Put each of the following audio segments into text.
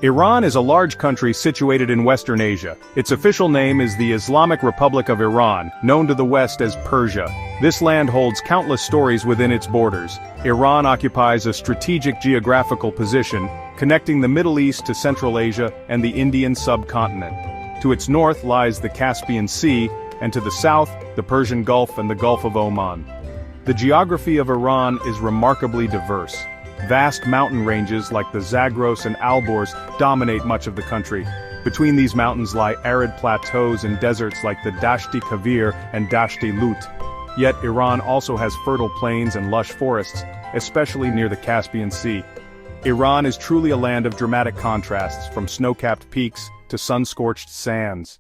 Iran is a large country situated in Western Asia. Its official name is the Islamic Republic of Iran, known to the West as Persia. This land holds countless stories within its borders. Iran occupies a strategic geographical position, connecting the Middle East to Central Asia and the Indian subcontinent. To its north lies the Caspian Sea, and to the south, the Persian Gulf and the Gulf of Oman. The geography of Iran is remarkably diverse. Vast mountain ranges like the Zagros and Alborz dominate much of the country. Between these mountains lie arid plateaus and deserts like the Dashti Kavir and Dashti Lut. Yet Iran also has fertile plains and lush forests, especially near the Caspian Sea. Iran is truly a land of dramatic contrasts, from snow-capped peaks to sun-scorched sands.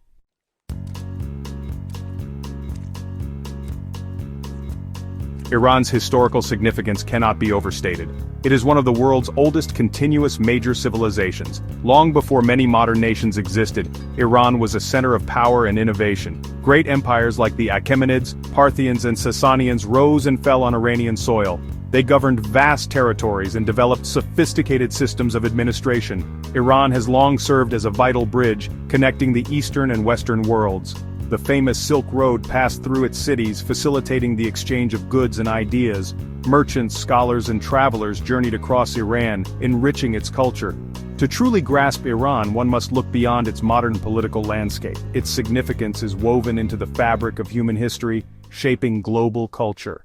Iran's historical significance cannot be overstated. It is one of the world's oldest continuous major civilizations. Long before many modern nations existed, Iran was a center of power and innovation. Great empires like the Achaemenids, Parthians and Sasanians rose and fell on Iranian soil. They governed vast territories and developed sophisticated systems of administration. Iran has long served as a vital bridge, connecting the Eastern and Western worlds. The famous Silk Road passed through its cities, facilitating the exchange of goods and ideas. Merchants, scholars and travelers journeyed across Iran, enriching its culture. To truly grasp Iran, one must look beyond its modern political landscape. Its significance is woven into the fabric of human history, shaping global culture.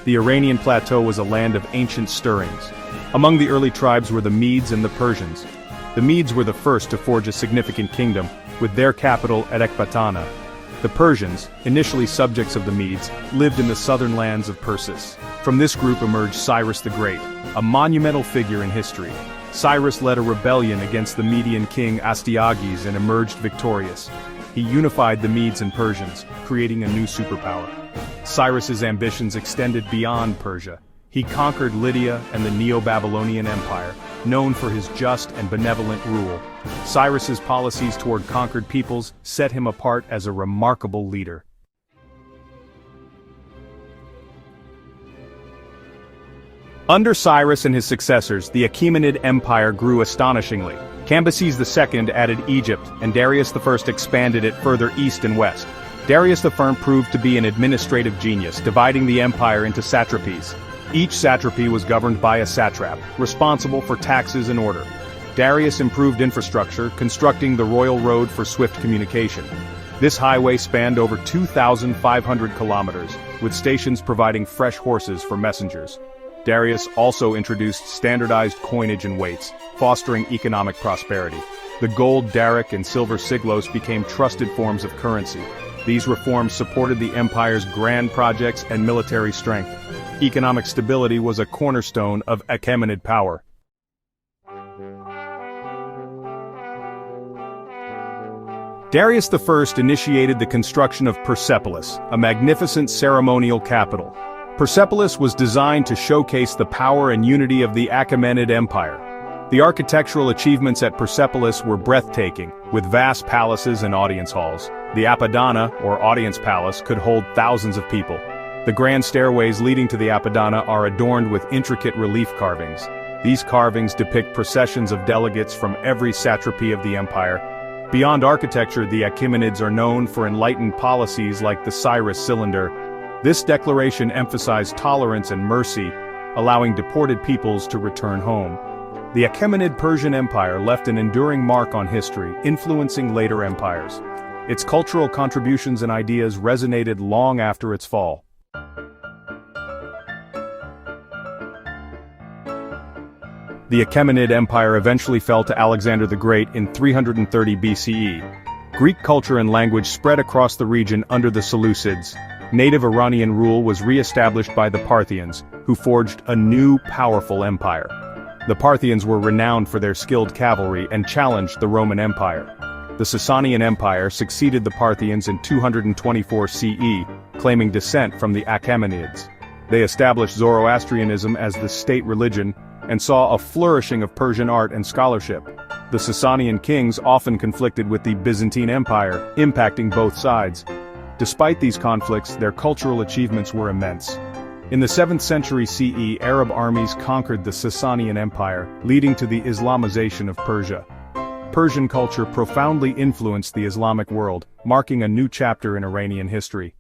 The Iranian plateau was a land of ancient stirrings. Among the early tribes were the Medes and the Persians. The Medes were the first to forge a significant kingdom, with their capital at Ecbatana. The Persians, initially subjects of the Medes, lived in the southern lands of Persis. From this group emerged Cyrus the Great, a monumental figure in history. Cyrus led a rebellion against the Median king Astyages and emerged victorious. He unified the Medes and Persians, creating a new superpower. Cyrus's ambitions extended beyond Persia. He conquered Lydia and the Neo-Babylonian Empire, known for his just and benevolent rule. Cyrus's policies toward conquered peoples set him apart as a remarkable leader. Under Cyrus and his successors, the Achaemenid Empire grew astonishingly. Cambyses II added Egypt, and Darius I expanded it further east and west. Darius the Firm proved to be an administrative genius, dividing the empire into satrapies. Each satrapy was governed by a satrap, responsible for taxes and order. Darius improved infrastructure, constructing the royal road for swift communication. This highway spanned over 2,500 kilometers, with stations providing fresh horses for messengers. Darius also introduced standardized coinage and weights, fostering economic prosperity. The gold daric and silver siglos became trusted forms of currency. These reforms supported the empire's grand projects and military strength. Economic stability was a cornerstone of Achaemenid power. Darius I initiated the construction of Persepolis, a magnificent ceremonial capital. Persepolis was designed to showcase the power and unity of the Achaemenid Empire. The architectural achievements at Persepolis were breathtaking, with vast palaces and audience halls. The Apadana, or audience palace, could hold thousands of people. The grand stairways leading to the Apadana are adorned with intricate relief carvings. These carvings depict processions of delegates from every satrapy of the empire. Beyond architecture, the Achaemenids are known for enlightened policies like the Cyrus Cylinder. This declaration emphasized tolerance and mercy, allowing deported peoples to return home. The Achaemenid Persian Empire left an enduring mark on history, influencing later empires. Its cultural contributions and ideas resonated long after its fall. The Achaemenid Empire eventually fell to Alexander the Great in 330 BCE. Greek culture and language spread across the region under the Seleucids. Native Iranian rule was re-established by the Parthians, who forged a new, powerful empire. The Parthians were renowned for their skilled cavalry and challenged the Roman Empire. The Sasanian Empire succeeded the Parthians in 224 CE, claiming descent from the Achaemenids. They established Zoroastrianism as the state religion, and saw a flourishing of Persian art and scholarship. The Sasanian kings often conflicted with the Byzantine Empire, impacting both sides. Despite these conflicts, their cultural achievements were immense. In the 7th century CE, Arab armies conquered the Sasanian Empire, leading to the Islamization of Persia. Persian culture profoundly influenced the Islamic world, marking a new chapter in Iranian history.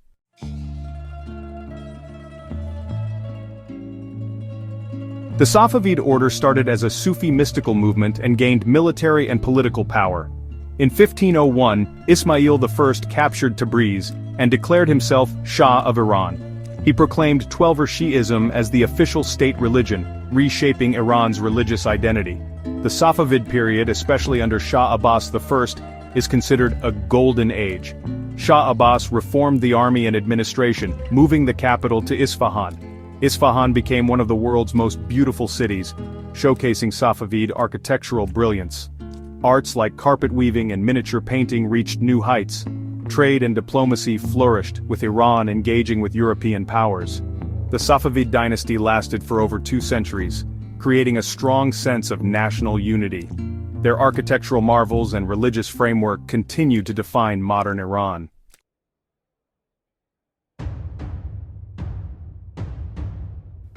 The Safavid order started as a Sufi mystical movement and gained military and political power. In 1501, Ismail I captured Tabriz and declared himself Shah of Iran. He proclaimed Twelver Shi'ism as the official state religion, reshaping Iran's religious identity. The Safavid period, especially under Shah Abbas I, is considered a golden age. Shah Abbas reformed the army and administration, moving the capital to Isfahan. Isfahan became one of the world's most beautiful cities, showcasing Safavid architectural brilliance. Arts like carpet weaving and miniature painting reached new heights. Trade and diplomacy flourished, with Iran engaging with European powers. The Safavid dynasty lasted for over 2 centuries, creating a strong sense of national unity. Their architectural marvels and religious framework continue to define modern Iran.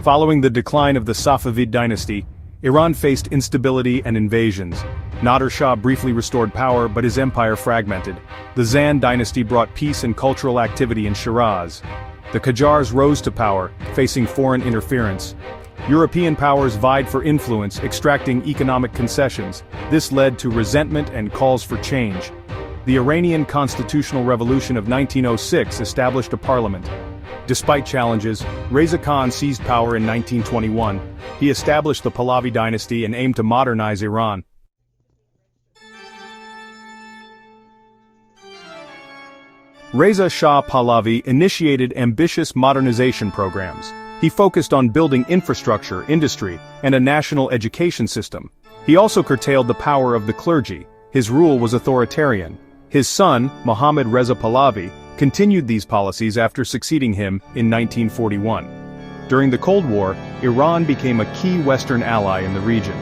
Following the decline of the Safavid dynasty, Iran faced instability and invasions. Nader Shah briefly restored power, but his empire fragmented. The Zand dynasty brought peace and cultural activity in Shiraz. The Qajars rose to power, facing foreign interference. European powers vied for influence, extracting economic concessions. This led to resentment and calls for change. The Iranian constitutional revolution of 1906 established a parliament. Despite challenges, Reza Khan seized power in 1921. He established the Pahlavi dynasty and aimed to modernize Iran. Reza Shah Pahlavi initiated ambitious modernization programs. He focused on building infrastructure, industry, and a national education system. He also curtailed the power of the clergy. His rule was authoritarian. His son, Mohammad Reza Pahlavi, continued these policies after succeeding him in 1941. During the Cold War, Iran became a key Western ally in the region.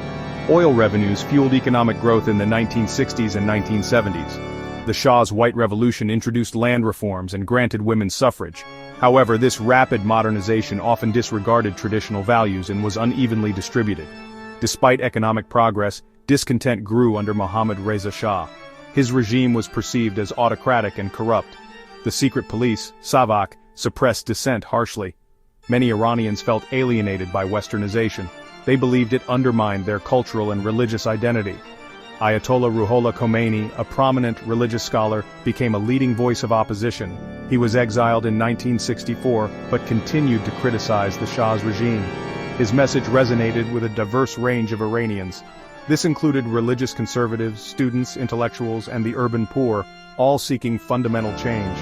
Oil revenues fueled economic growth in the 1960s and 1970s. The Shah's White Revolution introduced land reforms and granted women's suffrage. However, this rapid modernization often disregarded traditional values and was unevenly distributed. Despite economic progress, discontent grew under Mohammad Reza Shah. His regime was perceived as autocratic and corrupt. The secret police, Savak, suppressed dissent harshly. Many Iranians felt alienated by Westernization. They believed it undermined their cultural and religious identity. Ayatollah Ruhollah Khomeini, a prominent religious scholar, became a leading voice of opposition. He was exiled in 1964, but continued to criticize the Shah's regime. His message resonated with a diverse range of Iranians. This included religious conservatives, students, intellectuals, and the urban poor, all seeking fundamental change.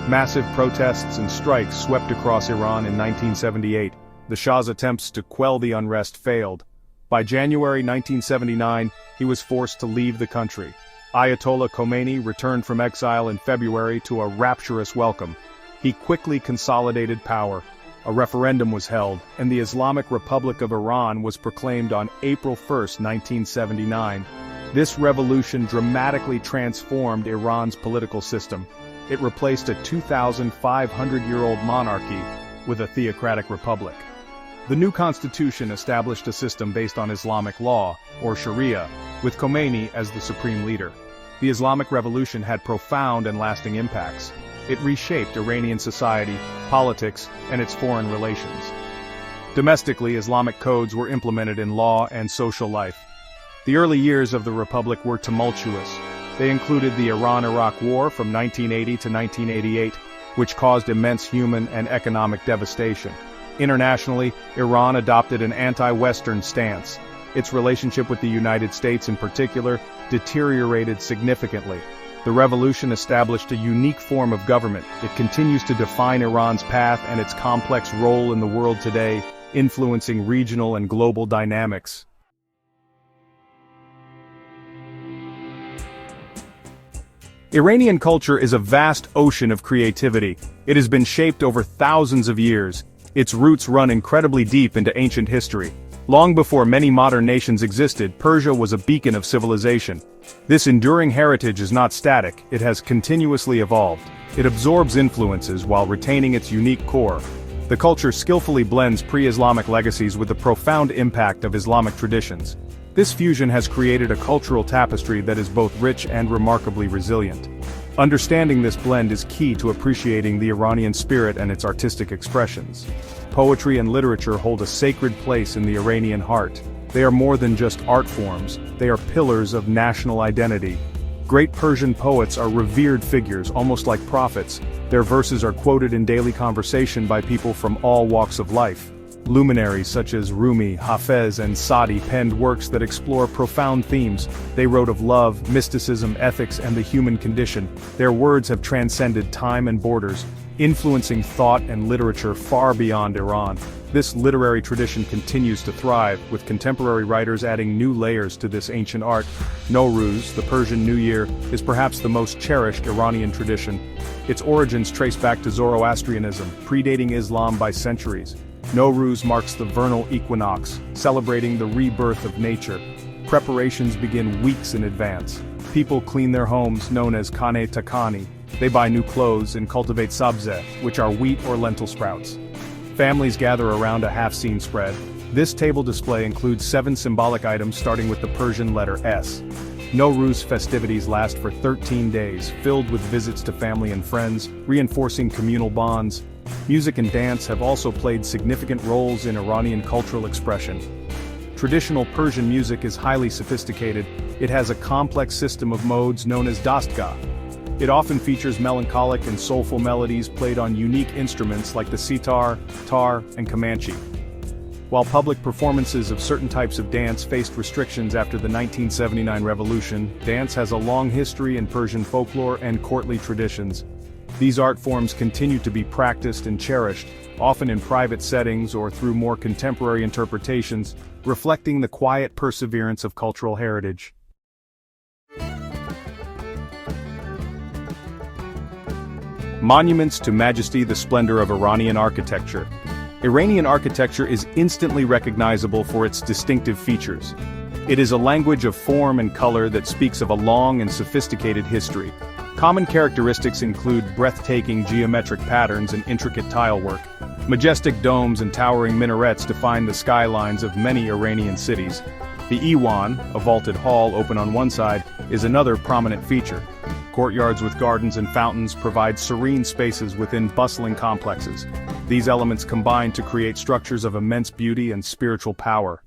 Massive protests and strikes swept across Iran in 1978. The Shah's attempts to quell the unrest failed. By January 1979, he was forced to leave the country. Ayatollah Khomeini returned from exile in February to a rapturous welcome. He quickly consolidated power. A referendum was held, and the Islamic Republic of Iran was proclaimed on April 1, 1979. This revolution dramatically transformed Iran's political system. It replaced a 2,500-year-old monarchy with a theocratic republic. The new constitution established a system based on Islamic law, or Sharia, with Khomeini as the supreme leader. The Islamic Revolution had profound and lasting impacts. It reshaped Iranian society, politics, and its foreign relations. Domestically, Islamic codes were implemented in law and social life. The early years of the Republic were tumultuous. They included the Iran-Iraq War from 1980 to 1988, which caused immense human and economic devastation. Internationally, Iran adopted an anti-Western stance. Its relationship with the United States in particular deteriorated significantly. The revolution established a unique form of government. It continues to define Iran's path and its complex role in the world today, influencing regional and global dynamics. Iranian culture is a vast ocean of creativity. It has been shaped over thousands of years. Its roots run incredibly deep into ancient history. Long before many modern nations existed, Persia was a beacon of civilization. This enduring heritage is not static, it has continuously evolved. It absorbs influences while retaining its unique core. The culture skillfully blends pre-Islamic legacies with the profound impact of Islamic traditions. This fusion has created a cultural tapestry that is both rich and remarkably resilient. Understanding this blend is key to appreciating the Iranian spirit and its artistic expressions. Poetry and literature hold a sacred place in the Iranian heart. They are more than just art forms, they are pillars of national identity. Great Persian poets are revered figures, almost like prophets. Their verses are quoted in daily conversation by people from all walks of life. Luminaries such as Rumi, Hafez, and Sadi penned works that explore profound themes. They wrote of love, mysticism, ethics, and the human condition. Their words have transcended time and borders, influencing thought and literature far beyond Iran. This literary tradition continues to thrive, with contemporary writers adding new layers to this ancient art. Nowruz, the Persian New Year, is perhaps the most cherished Iranian tradition. Its origins trace back to Zoroastrianism, predating Islam by centuries. Nowruz marks the vernal equinox, celebrating the rebirth of nature. Preparations begin weeks in advance. People clean their homes, known as Khane Takani. They buy new clothes and cultivate sabze, which are wheat or lentil sprouts. Families gather around a half-seen spread. This table display includes 7 symbolic items starting with the Persian letter S. Nowruz festivities last for 13 days, filled with visits to family and friends, reinforcing communal bonds. Music and dance have also played significant roles in Iranian cultural expression. Traditional Persian music is highly sophisticated. It has a complex system of modes known as dastgah. It often features melancholic and soulful melodies played on unique instruments like the sitar, tar, and Comanche. While public performances of certain types of dance faced restrictions after the 1979 revolution, dance has a long history in Persian folklore and courtly traditions. These art forms continue to be practiced and cherished, often in private settings or through more contemporary interpretations, reflecting the quiet perseverance of cultural heritage. Monuments to majesty, the splendor of Iranian architecture. Iranian architecture is instantly recognizable for its distinctive features. It is a language of form and color that speaks of a long and sophisticated history. Common characteristics include breathtaking geometric patterns and intricate tilework. Majestic domes and towering minarets define the skylines of many Iranian cities. The Iwan, a vaulted hall open on one side, is another prominent feature. Courtyards with gardens and fountains provide serene spaces within bustling complexes. These elements combine to create structures of immense beauty and spiritual power.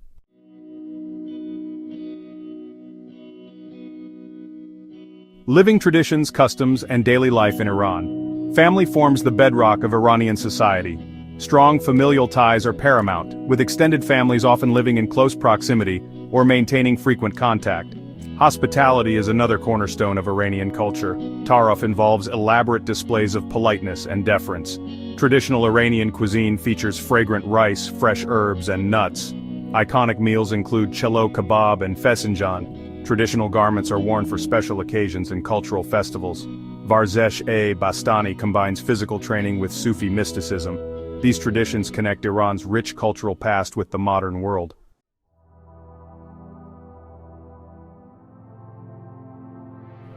Living traditions, customs, and daily life in Iran. Family forms the bedrock of Iranian society. Strong familial ties are paramount, with extended families often living in close proximity or maintaining frequent contact. Hospitality is another cornerstone of Iranian culture. Taraf involves elaborate displays of politeness and deference. Traditional Iranian cuisine features fragrant rice, fresh herbs, and nuts. Iconic meals include chelo kebab and fesenjan. Traditional garments are worn for special occasions and cultural festivals. Varzesh-e-Bastani combines physical training with Sufi mysticism. These traditions connect Iran's rich cultural past with the modern world.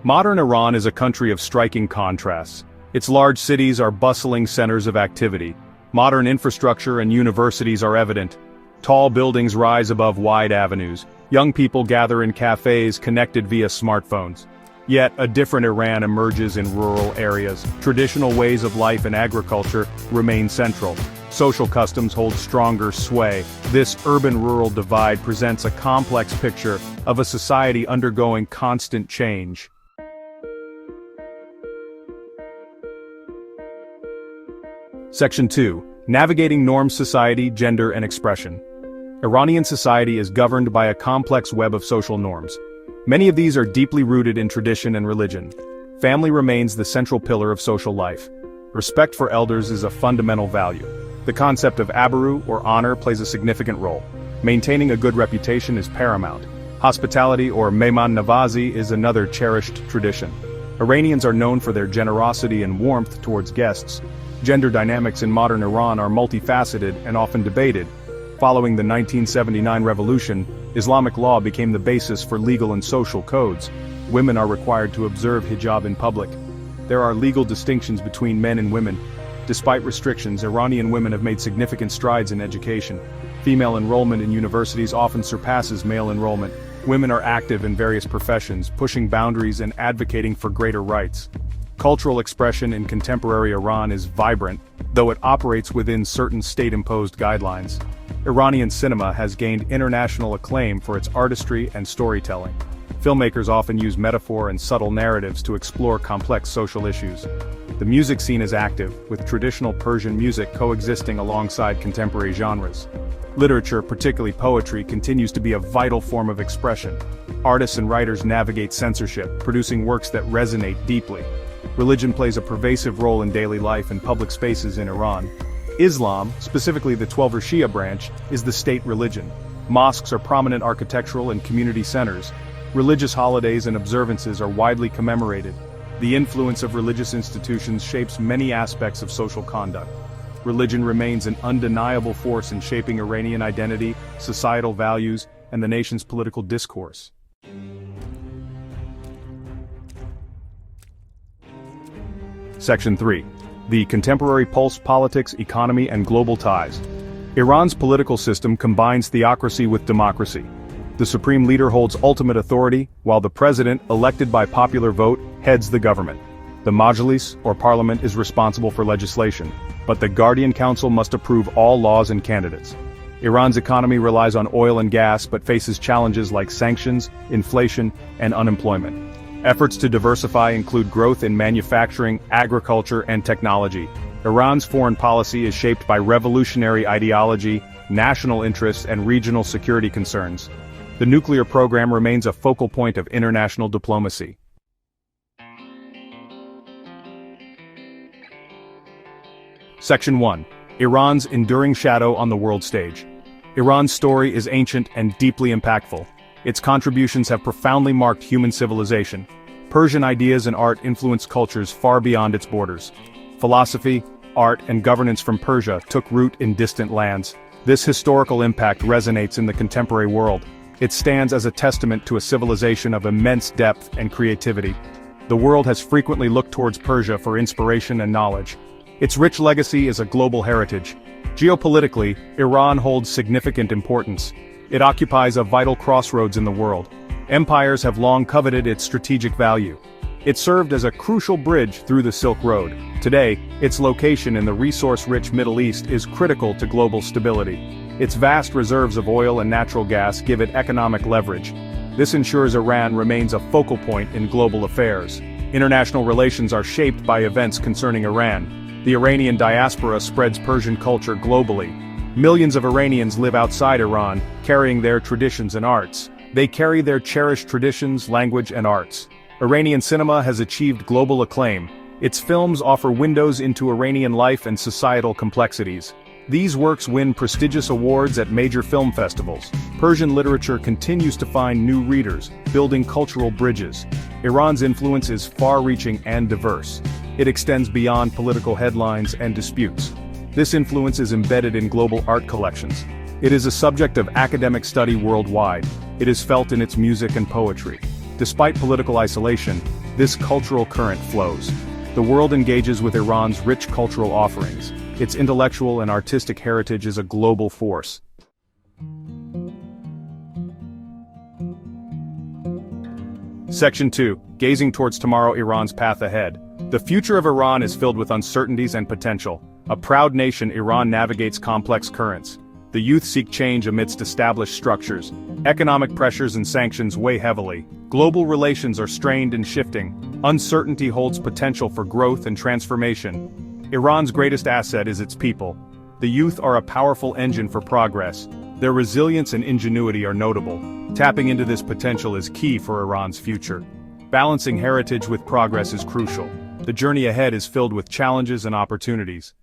Modern Iran is a country of striking contrasts. Its large cities are bustling centers of activity. Modern infrastructure and universities are evident. Tall buildings rise above wide avenues. Young people gather in cafes connected via smartphones. Yet, a different Iran emerges in rural areas. Traditional ways of life and agriculture remain central. Social customs hold stronger sway. This urban-rural divide presents a complex picture of a society undergoing constant change. Section 2. Navigating Norms, Society, Gender, and Expression. Iranian society is governed by a complex web of social norms. Many of these are deeply rooted in tradition and religion. Family remains the central pillar of social life. Respect for elders is a fundamental value. The concept of abaru, or honor, plays a significant role. Maintaining a good reputation is paramount. Hospitality, or mehman navazi, is another cherished tradition. Iranians are known for their generosity and warmth towards guests. Gender dynamics in modern Iran are multifaceted and often debated. Following the 1979 revolution, Islamic law became the basis for legal and social codes. Women are required to observe hijab in public. There are legal distinctions between men and women. Despite restrictions, Iranian women have made significant strides in education. Female enrollment in universities often surpasses male enrollment. Women are active in various professions, pushing boundaries and advocating for greater rights. Cultural expression in contemporary Iran is vibrant, though it operates within certain state-imposed guidelines. Iranian cinema has gained international acclaim for its artistry and storytelling. Filmmakers often use metaphor and subtle narratives to explore complex social issues. The music scene is active, with traditional Persian music coexisting alongside contemporary genres. Literature, particularly poetry, continues to be a vital form of expression. Artists and writers navigate censorship, producing works that resonate deeply. Religion plays a pervasive role in daily life and public spaces in Iran. Islam, specifically the Twelver Shia branch, is the state religion. Mosques are prominent architectural and community centers. Religious holidays and observances are widely commemorated. The influence of religious institutions shapes many aspects of social conduct. Religion remains an undeniable force in shaping Iranian identity, societal values, and the nation's political discourse. Section 3. The Contemporary Pulse: Politics, Economy, and Global Ties. Iran's political system combines theocracy with democracy. The supreme leader holds ultimate authority, while the president, elected by popular vote, heads the government. The Majlis, or parliament, is responsible for legislation, but the Guardian Council must approve all laws and candidates. Iran's economy relies on oil and gas but faces challenges like sanctions, inflation, and unemployment. Efforts to diversify include growth in manufacturing, agriculture, and technology. Iran's foreign policy is shaped by revolutionary ideology, national interests, and regional security concerns. The nuclear program remains a focal point of international diplomacy. Section 1. Iran's enduring shadow on the world stage. Iran's story is ancient and deeply impactful. Its contributions have profoundly marked human civilization. Persian ideas and art influenced cultures far beyond its borders. Philosophy, art, and governance from Persia took root in distant lands. This historical impact resonates in the contemporary world. It stands as a testament to a civilization of immense depth and creativity. The world has frequently looked towards Persia for inspiration and knowledge. Its rich legacy is a global heritage. Geopolitically, Iran holds significant importance. It occupies a vital crossroads in the world. Empires have long coveted its strategic value. It served as a crucial bridge through the Silk Road. Today, its location in the resource-rich Middle East is critical to global stability. Its vast reserves of oil and natural gas give it economic leverage. This ensures Iran remains a focal point in global affairs. International relations are shaped by events concerning Iran. The Iranian diaspora spreads Persian culture globally. Millions of Iranians live outside Iran, carrying their traditions and arts. They carry their cherished traditions, language, and arts. Iranian cinema has achieved global acclaim. Its films offer windows into Iranian life and societal complexities. These works win prestigious awards at major film festivals. Persian literature continues to find new readers, building cultural bridges. Iran's influence is far-reaching and diverse. It extends beyond political headlines and disputes. This influence is embedded in global art collections. It is a subject of academic study worldwide. It is felt in its music and poetry. Despite political isolation, this cultural current flows. The world engages with Iran's rich cultural offerings. Its intellectual and artistic heritage is a global force. Section 2. Gazing towards tomorrow, Iran's path ahead. The future of Iran is filled with uncertainties and potential. A proud nation, Iran navigates complex currents. The youth seek change amidst established structures. Economic pressures and sanctions weigh heavily. Global relations are strained and shifting. Uncertainty holds potential for growth and transformation. Iran's greatest asset is its people. The youth are a powerful engine for progress. Their resilience and ingenuity are notable. Tapping into this potential is key for Iran's future. Balancing heritage with progress is crucial. The journey ahead is filled with challenges and opportunities.